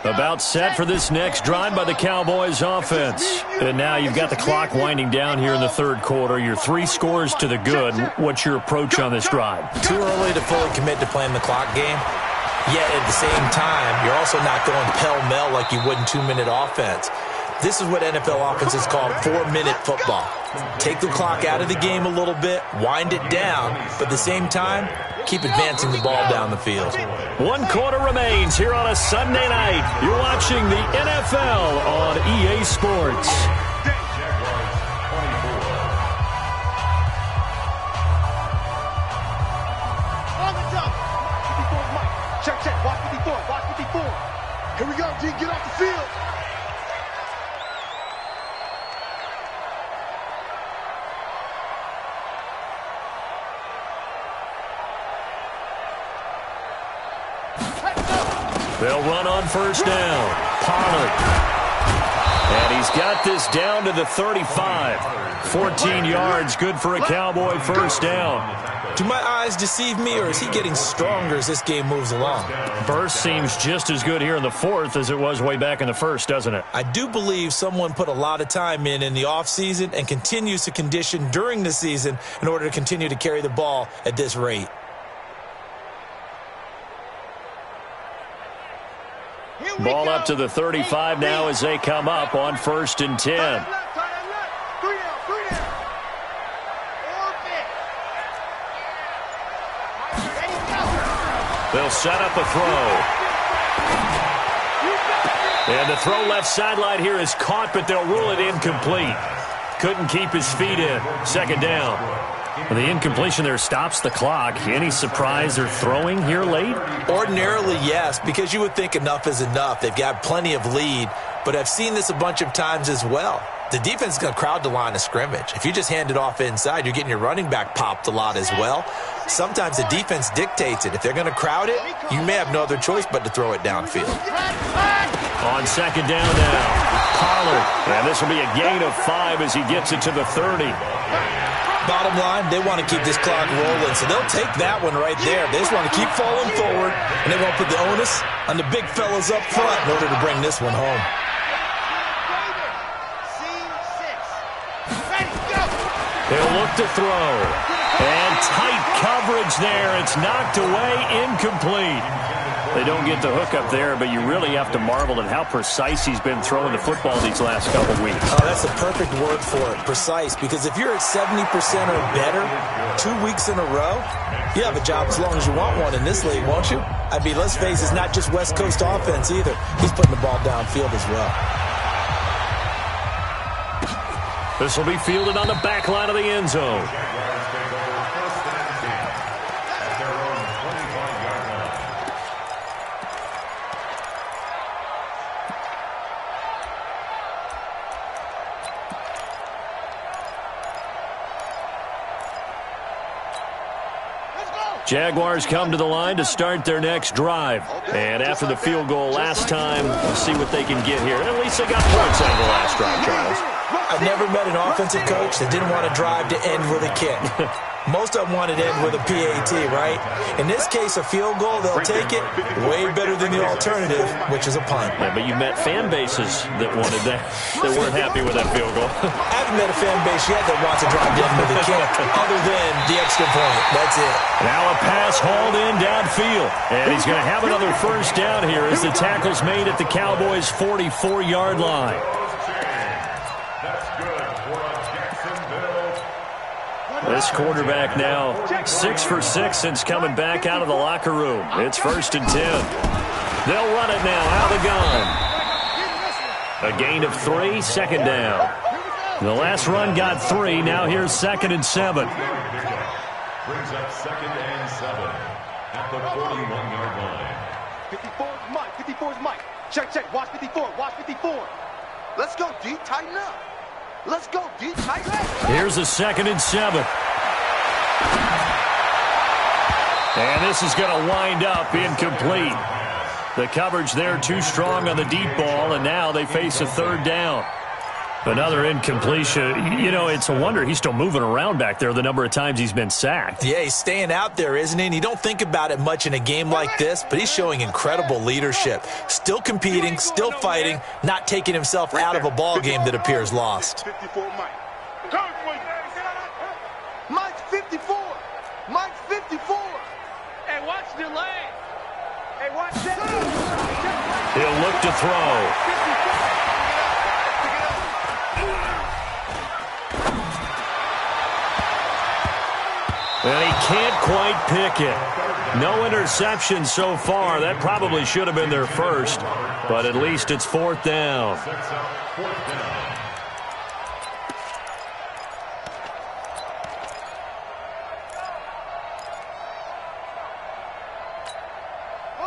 About set for this next drive by the Cowboys offense. And now you've got the clock winding down here in the 3rd quarter. You're 3 scores to the good. What's your approach on this drive? Too early to fully commit to playing the clock game. Yet at the same time, you're also not going pell-mell like you would in 2-minute offense. This is what NFL offenses call 4-minute football. Take the clock out of the game a little bit, wind it down, but at the same time, keep advancing the ball down the field. 1 quarter remains here on a Sunday night. You're watching the NFL on EA Sports. On the top. 54's Mike. Check. Watch 54. Watch 54. Here we go, G. Get off the field. They'll run on 1st down. Pollard. And he's got this down to the 35. 14 yards, good for a Cowboy 1st down. Do my eyes deceive me, or is he getting stronger as this game moves along? Burst seems just as good here in the 4th as it was way back in the 1st, doesn't it? I do believe someone put a lot of time in the offseason and continues to condition during the season in order to continue to carry the ball at this rate. Ball up to the 35 now as they come up on 1st and 10. They'll set up a throw. And the throw left sideline here is caught, but they'll rule it incomplete. Couldn't keep his feet in. Second down. Well, the incompletion there stops the clock. Any surprise they're throwing here late? Ordinarily, yes, because you would think enough is enough. They've got plenty of lead, but I've seen this a bunch of times as well. The defense is going to crowd the line of scrimmage. If you just hand it off inside, you're getting your running back popped a lot as well. Sometimes the defense dictates it. If they're going to crowd it, you may have no other choice but to throw it downfield. On second down now, Pollard. And this will be a gain of 5 as he gets it to the 30. Bottom line, they want to keep this clock rolling, so they'll take that one right there. They just want to keep falling forward, and they won't put the onus on the big fellas up front in order to bring this one home. They'll look to throw. And tight coverage there. It's knocked away, incomplete. They don't get the hook up there, but you really have to marvel at how precise he's been throwing the football these last couple weeks. Oh, that's the perfect word for it, precise, because if you're at 70% or better 2 weeks in a row, you have a job as long as you want one in this league, won't you? I mean, let's face it, it's not just West Coast offense either. He's putting the ball downfield as well. This will be fielded on the back line of the end zone. Jaguars come to the line to start their next drive. And after the field goal last time, we'll see what they can get here. At least they got points out of the last drive, Charles. I've never met an offensive coach that didn't want to drive to end with a kick. Most of them wanted to end with a PAT, right? In this case, a field goal, they'll take it way better than the alternative, which is a punt. Yeah, but you met fan bases that wanted that, that weren't happy with that field goal. I haven't met a fan base yet that wants to drive to end with a kick, other than the extra point. That's it. Now a pass hauled in downfield. And he's going to have another first down here as the tackle's made at the Cowboys' 44-yard line. This quarterback now 6 for 6 since coming back out of the locker room. It's 1st and 10. They'll run it now out of the gun. A gain of 3, second down. The last run got 3. Now here's 2nd and 7. Brings up 2nd and 7 at the 41-yard line. 54 is Mike. 54 is Mike. Check. Watch 54. Watch 54. Let's go, D. Tighten up. Let's go, D. Tighten up. Here's a 2nd and 7. And this is going to wind up incomplete. The coverage there too strong on the deep ball, and now they face a 3rd down. Another incompletion. You know, it's a wonder he's still moving around back there the number of times he's been sacked. Yeah, he's staying out there, isn't he? And you don't think about it much in a game like this, but he's showing incredible leadership. Still competing, still fighting, not taking himself out of a ball game that appears lost. 54 Mike. Mike's 54. Mike's 54. Hey, watch the lane. Hey, watch that. He'll look to throw. And he can't quite pick it. No interception so far. That probably should have been their first, but at least it's 4th down.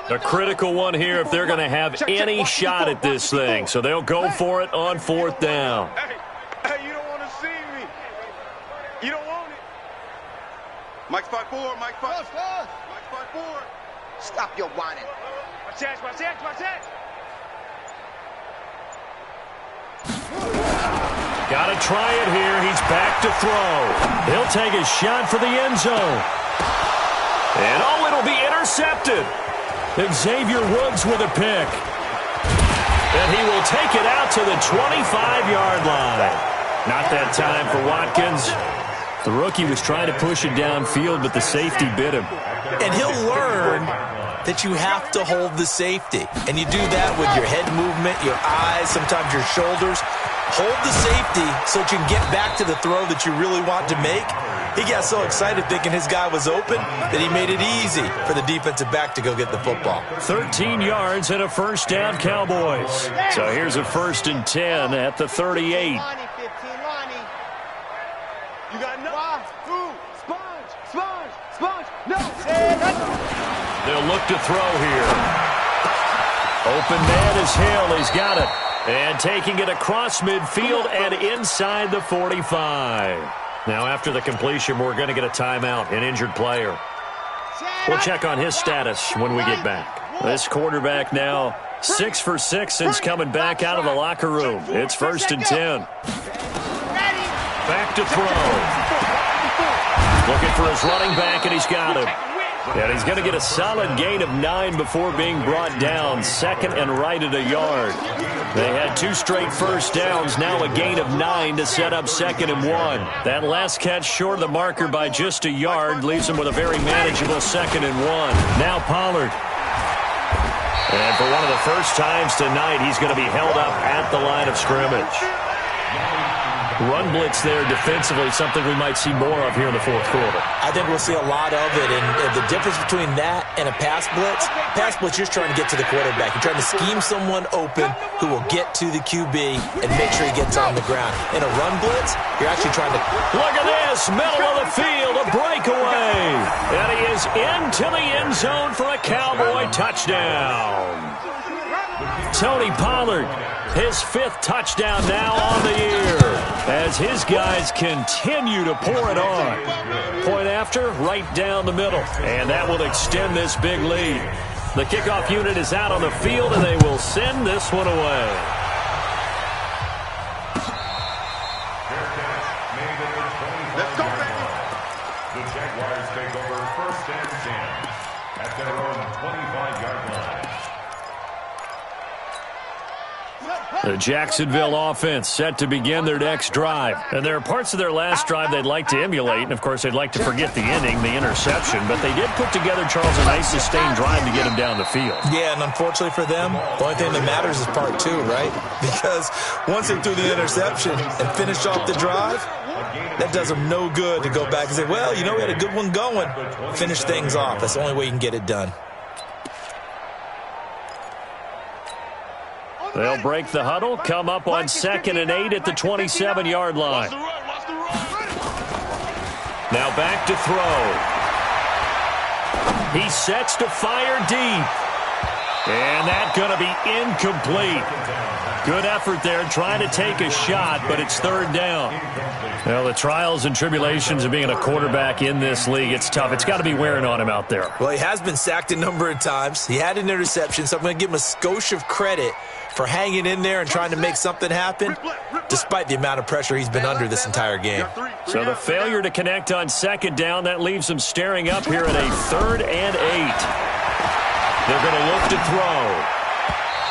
A critical one here if they're going to have any shot at this thing. So they'll go for it on 4th down. Hey, you don't want to see me. You don't want it. Mike's 5'4", Mike 5'4". Mike's 5'4". Stop your whining. Watch that. Got to try it here. He's back to throw. He'll take a shot for the end zone. And it'll be intercepted. Xavier Woods with a pick. And he will take it out to the 25-yard line. Not that time for Watkins. The rookie was trying to push it downfield, but the safety bit him. And he'll learn that you have to hold the safety. And you do that with your head movement, your eyes, sometimes your shoulders. hold the safety so that you can get back to the throw that you really want to make. He got so excited thinking his guy was open that he made it easy for the defensive back to go get the football. 13 yards and a first down, Cowboys. So here's a 1st and 10 at the 38. You got no. Sponge. No. They'll look to throw here. Open man is Hill. He's got it. And taking it across midfield and inside the 45. Now, after the completion, we're going to get a timeout, an injured player. We'll check on his status when we get back. This quarterback now 6 for 6 since coming back out of the locker room. It's 1st and 10. Back to throw. Looking for his running back, and he's got him. And he's going to get a solid gain of 9 before being brought down. 2nd and right at a yard. They had 2 straight first downs, now a gain of 9 to set up 2nd and 1. That last catch short of the marker by just a yard leaves him with a very manageable 2nd and 1. Now Pollard. And for one of the first times tonight, he's going to be held up at the line of scrimmage. Run blitz there defensively, something we might see more of here in the 4th quarter. I think we'll see a lot of it, and the difference between that and a pass blitz, you're just trying to get to the quarterback. You're trying to scheme someone open who will get to the QB and make sure he gets on the ground. In a run blitz, you're actually trying to... Look at this, middle of the field, a breakaway. And he is into the end zone for a Cowboy touchdown. Tony Pollard, his 5th touchdown now on the year, as his guys continue to pour it on. Point after, right down the middle, and that will extend this big lead. The kickoff unit is out on the field, and they will send this one away. Let's go, baby. The Jaguars take over 1st and 10 at their own 25-yard line. The Jacksonville offense set to begin their next drive. And there are parts of their last drive they'd like to emulate. And, of course, they'd like to forget the inning, the interception. But they did put together, Charles, a nice sustained drive to get him down the field. Yeah, and unfortunately for them, the only thing that matters is part 2, right? Because once they threw the interception and finished off the drive, that does them no good to go back and say, well, you know, we had a good one going. Finish things off. That's the only way you can get it done. They'll break the huddle, come up on 2nd and 8 at the 27-yard line. Now back to throw. He sets to fire deep. And that's going to be incomplete. Good effort there trying to take a shot, but it's 3rd down. Well, the trials and tribulations of being a quarterback in this league, it's tough. It's got to be wearing on him out there. Well, he has been sacked a number of times. He had an interception, so I'm going to give him a skosh of credit for hanging in there and trying to make something happen, despite the amount of pressure he's been under this entire game. So the failure to connect on 2nd down, that leaves him staring up here at a 3rd and 8. They're going to look to throw.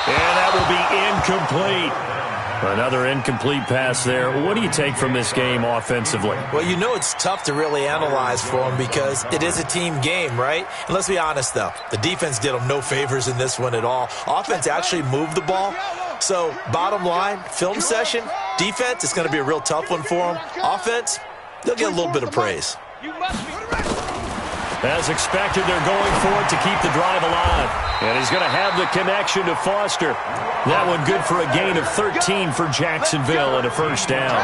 And that will be incomplete. Another incomplete pass there. What do you take from this game offensively? Well, you know it's tough to really analyze for him because it is a team game, right? And let's be honest, though. The defense did him no favors in this one at all. Offense actually moved the ball. So, bottom line, film session, defense, it's going to be a real tough one for him. Offense, they'll get a little bit of praise. As expected, they're going for it to keep the drive alive. And he's going to have the connection to Foster. That one good for a gain of 13 for Jacksonville and a 1st down.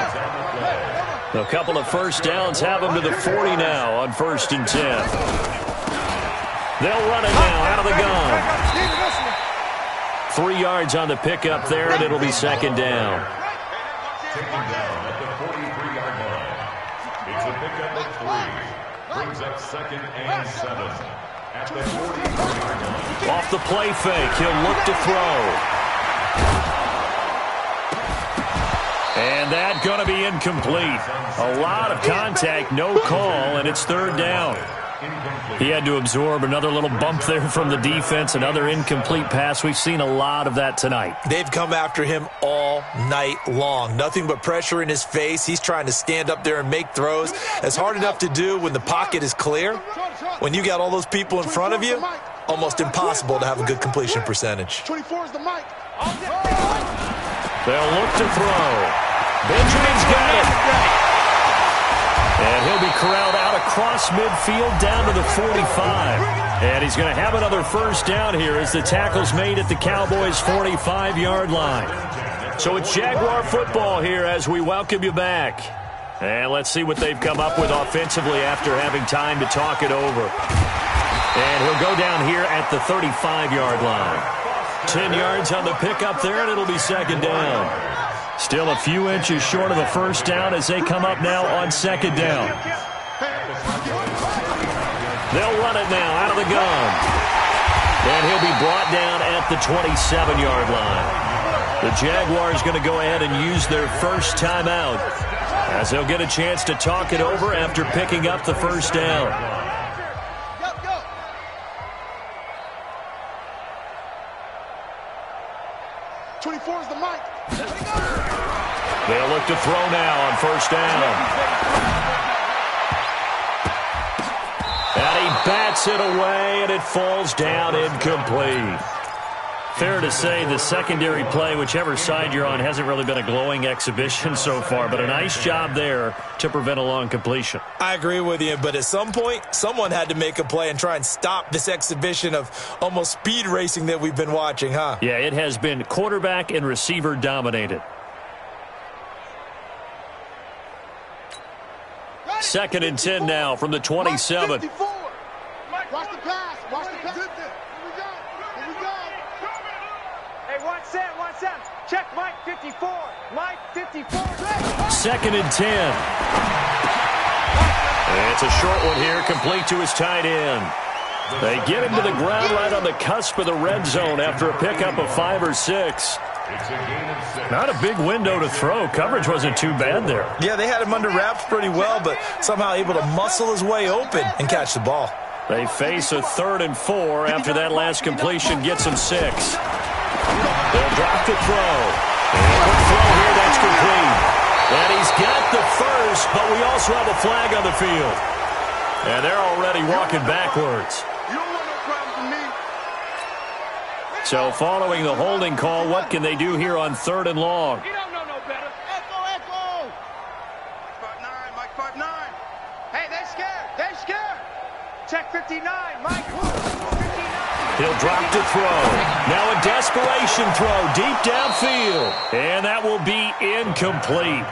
A couple of first downs have him to the 40 now on 1st and 10. They'll run it now out of the gun. 3 yards on the pickup there, and it'll be 2nd down. Taken down at the 43-yard line. It's a pickup of 3. Brings up 2nd and 7 at the 43-yard line. Off the play fake, he'll look to throw. And that's going to be incomplete. A lot of contact, no call, and it's 3rd down. He had to absorb another little bump there from the defense, another incomplete pass. We've seen a lot of that tonight. They've come after him all night long. Nothing but pressure in his face. He's trying to stand up there and make throws. It's hard enough to do when the pocket is clear. When you got all those people in front of you, almost impossible to have a good completion percentage. 24 is the mic. They'll look to throw. Benjamin's got it. And he'll be corralled out across midfield down to the 45. And he's going to have another first down here as the tackle's made at the Cowboys' 45-yard line. So it's Jaguar football here as we welcome you back. And let's see what they've come up with offensively after having time to talk it over. And he'll go down here at the 35-yard line. 10 yards on the pickup there, and it'll be second down. Still a few inches short of a first down as they come up now on second down. They'll run it now out of the gun. And he'll be brought down at the 27-yard line. The Jaguars going to go ahead and use their first timeout as they'll get a chance to talk it over after picking up the first down. 24 is the mic. They'll look to throw now on first down. And he bats it away, and it falls down incomplete. Fair to say the secondary play, whichever side you're on, hasn't really been a glowing exhibition so far, but a nice job there to prevent a long completion. I agree with you, but at some point, someone had to make a play and try and stop this exhibition of almost speed racing that we've been watching, huh? Yeah, it has been quarterback and receiver dominated. Second and 10 now from the 27. Watch the pass. Watch the pass. Here we go. Hey, 1-7. Check Mike 54. Mike 54. Second and 10. And it's a short one here, complete to his tight end. They get him to the ground right on the cusp of the red zone after a pickup of 5 or 6. Not a big window to throw. Coverage wasn't too bad there. Yeah, they had him under wraps pretty well, but somehow able to muscle his way open and catch the ball. They face a 3rd and 4 after that last completion gets them 6. They'll drop the throw. And a throw here, that's complete. And he's got the first, but we also have a flag on the field. And they're already walking backwards. So following the holding call, what can they do here on 3rd and long? You don't know no better. Echo. 5'9", Mike 5'9". Hey, they're scared. Check 59. Mike 59. He'll drop to throw. Now a desperation throw deep downfield. And that will be incomplete.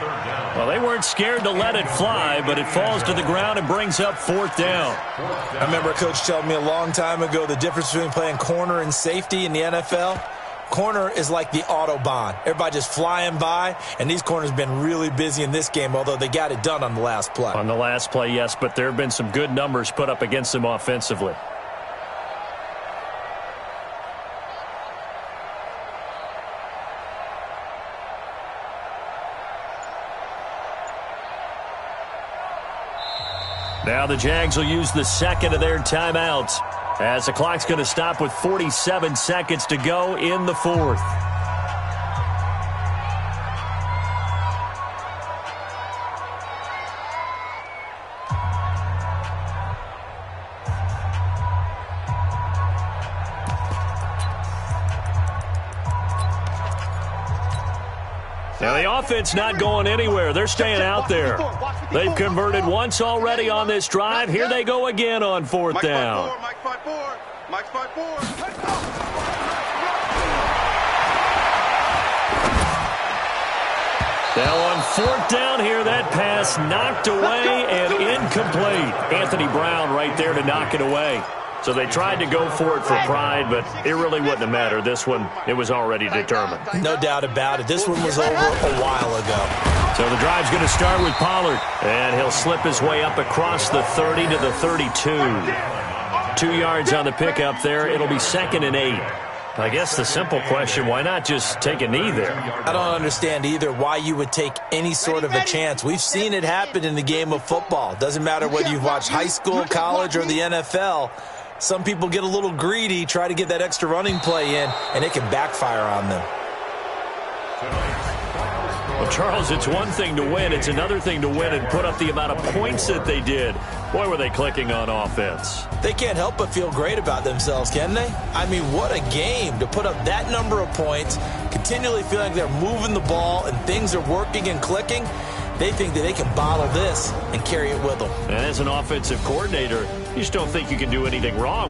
Well, they weren't scared to let it fly, but it falls to the ground and brings up 4th down. I remember a coach telling me a long time ago the difference between playing corner and safety in the NFL. Corner is like the Autobahn. Everybody just flying by, and these corners have been really busy in this game, although they got it done on the last play. On the last play, yes, but there have been some good numbers put up against them offensively. Now the Jags will use the second of their timeouts as the clock's going to stop with 47 seconds to go in the 4th. Now the offense not going anywhere. They're staying out there. They've converted once already on this drive. Here they go again on 4th down. Mike 5'4". Now on 4th down here, that pass knocked away and incomplete. Anthony Brown right there to knock it away. So they tried to go for it for pride, but it really wouldn't have mattered. This one, it was already determined. No doubt about it. This one was over a while ago. So the drive's going to start with Pollard, and he'll slip his way up across the 30 to the 32. 2 yards on the pickup there. It'll be 2nd and 8. I guess the simple question, why not just take a knee there? I don't understand either why you would take any sort of a chance. We've seen it happen in the game of football. Doesn't matter whether you've watched high school, college, or the NFL. Some people get a little greedy, try to get that extra running play in, and it can backfire on them. Well, Charles, it's one thing to win. It's another thing to win and put up the amount of points that they did. Boy, were they clicking on offense. They can't help but feel great about themselves, can they? I mean, what a game to put up that number of points, continually feeling like they're moving the ball and things are working and clicking, they think that they can bottle this and carry it with them. And as an offensive coordinator, you just don't think you can do anything wrong.